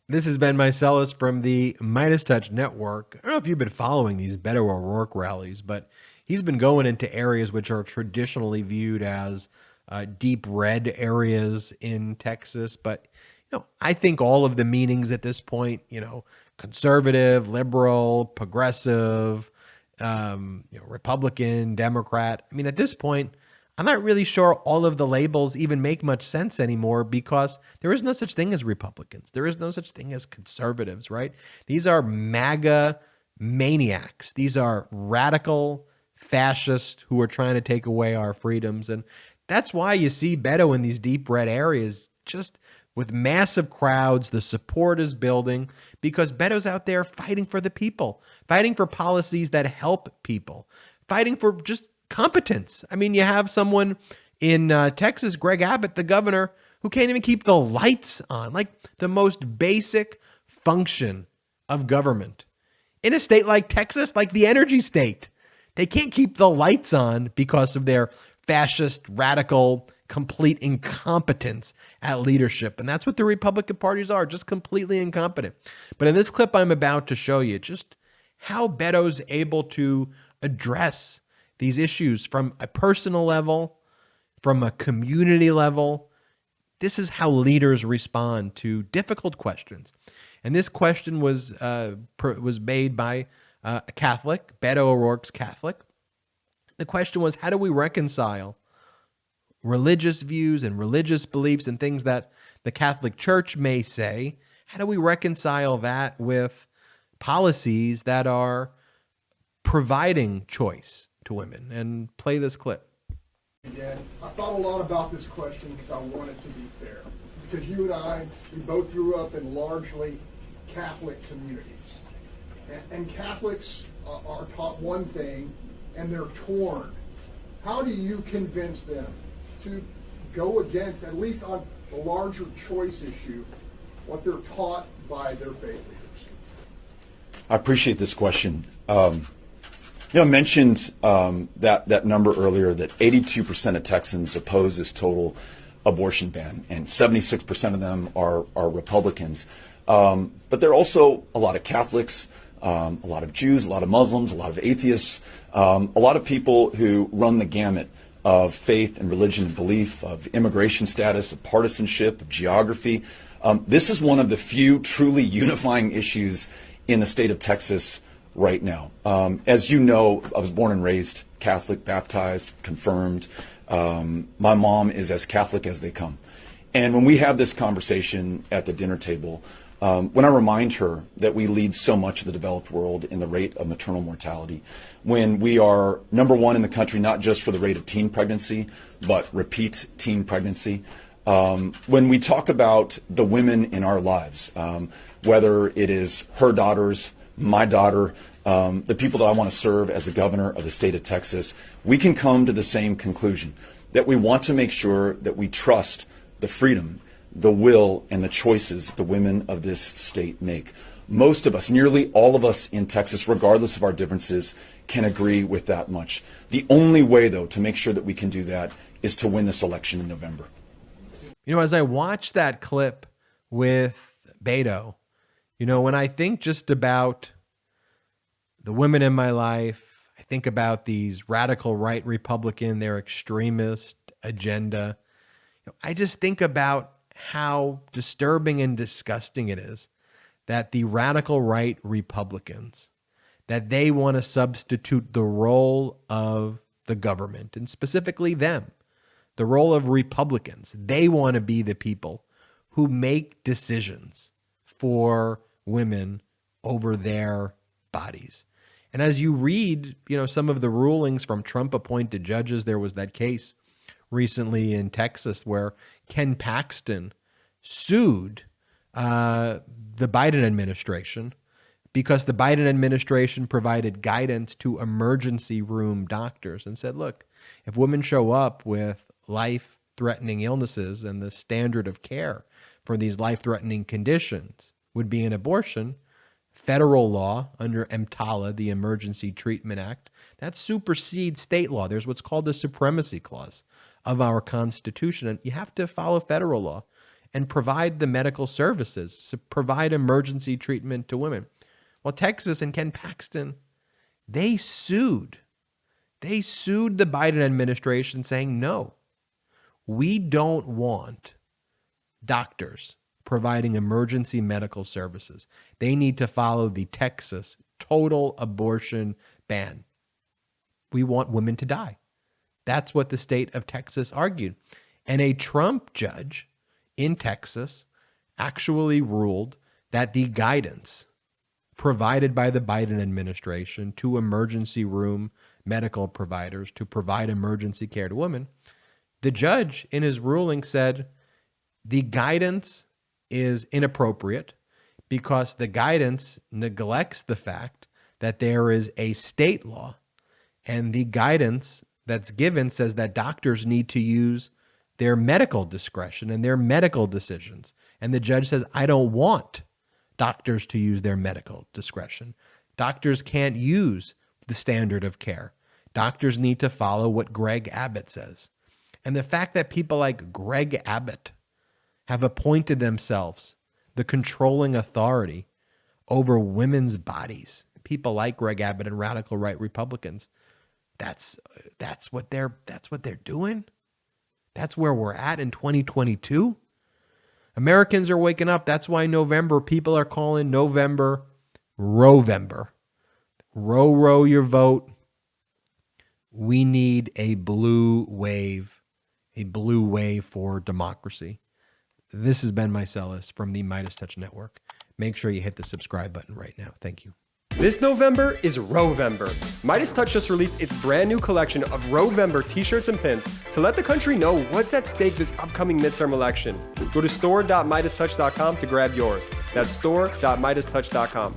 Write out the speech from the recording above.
This has been Meiselas from the MeidasTouch network. I don't know if you've been following these Beto O'Rourke rallies, but he's been going into areas which are traditionally viewed as deep red areas in Texas. But I think all of the meanings at this point, conservative, liberal, progressive, Republican, Democrat. I mean, at this point, I'm not really sure all of the labels even make much sense anymore because there is no such thing as Republicans. There is no such thing as conservatives, right? These are MAGA maniacs. These are radical fascists who are trying to take away our freedoms. And that's why you see Beto in these deep red areas just with massive crowds. The support is building because Beto's out there fighting for the people, fighting for policies that help people, fighting for just competence. I mean, you have someone in Texas, Greg Abbott, the governor, who can't even keep the lights on, like the most basic function of government. In a state like Texas, like the energy state, they can't keep the lights on because of their fascist, radical, complete incompetence at leadership. And that's what the Republican parties are, just completely incompetent. But in this clip I'm about to show you, just how Beto's able to address these issues from a personal level, from a community level. This is how leaders respond to difficult questions. And this question was made by a Catholic, Beto O'Rourke's Catholic. The question was, how do we reconcile religious views and religious beliefs and things that the Catholic Church may say? How do we reconcile that with policies that are providing choice to women? And play this clip. Again, I thought a lot about this question because I want it to be fair. Because you and I, we both grew up in largely Catholic communities. And Catholics are taught one thing, and they're torn. How do you convince them to go against, at least on the larger choice issue, what they're taught by their faith leaders? I appreciate this question. I mentioned that number earlier, that 82% of Texans oppose this total abortion ban, and 76% of them are Republicans. But there are also a lot of Catholics, a lot of Jews, a lot of Muslims, a lot of atheists, a lot of people who run the gamut of faith and religion and belief, of immigration status, of partisanship, of geography. This is one of the few truly unifying issues in the state of Texas right now. As you know, I was born and raised Catholic, baptized, confirmed. My mom is as Catholic as they come. And when we have this conversation at the dinner table, when I remind her that we lead so much of the developed world in the rate of maternal mortality, when we are number one in the country, not just for the rate of teen pregnancy, but repeat teen pregnancy, when we talk about the women in our lives, whether it is her daughters, my daughter, the people that I want to serve as the governor of the state of Texas, we can come to the same conclusion, that we want to make sure that we trust the freedom, the will, and the choices that the women of this state make. Most of us, nearly all of us in Texas, regardless of our differences, can agree with that much. The only way, though, to make sure that we can do that is to win this election in November. As I watch that clip with Beto, when I think just about the women in my life, I think about these radical right Republican, their extremist agenda. I just think about how disturbing and disgusting it is that the radical right Republicans, that they want to substitute the role of the government, and specifically them, the role of Republicans. They want to be the people who make decisions for women over their bodies. And as you read, some of the rulings from Trump-appointed judges, there was that case recently in Texas where Ken Paxton sued the Biden administration because the Biden administration provided guidance to emergency room doctors and said, look, if women show up with life-threatening illnesses and the standard of care for these life-threatening conditions would be an abortion, federal law under EMTALA, the Emergency Treatment Act, that supersedes state law. There's what's called the Supremacy Clause of our Constitution, and you have to follow federal law. and provide the medical services, provide emergency treatment to women. Well, Texas and Ken Paxton, they sued. They sued the Biden administration saying, no, we don't want doctors providing emergency medical services. They need to follow the Texas total abortion ban. We want women to die. That's what the state of Texas argued. And a Trump judge in Texas actually ruled that the guidance provided by the Biden administration to emergency room medical providers to provide emergency care to women, the judge in his ruling said the guidance is inappropriate because the guidance neglects the fact that there is a state law, and the guidance that's given says that doctors need to use their medical discretion and their medical decisions. And the judge says, I don't want doctors to use their medical discretion. Doctors can't use the standard of care. Doctors need to follow what Greg Abbott says. And the fact that people like Greg Abbott have appointed themselves the controlling authority over women's bodies, people like Greg Abbott and radical right Republicans, that's what they're doing. That's where we're at in 2022. Americans are waking up. That's why November, people are calling November Rowvember. Row your vote. We need a blue wave for democracy. This has been Meiselas from the MeidasTouch Network. Make sure you hit the subscribe button right now. Thank you. This November is Rowvember. MeidasTouch just released its brand new collection of Rowvember t-shirts and pins to let the country know what's at stake this upcoming midterm election. Go to store.meidastouch.com to grab yours. That's store.meidastouch.com.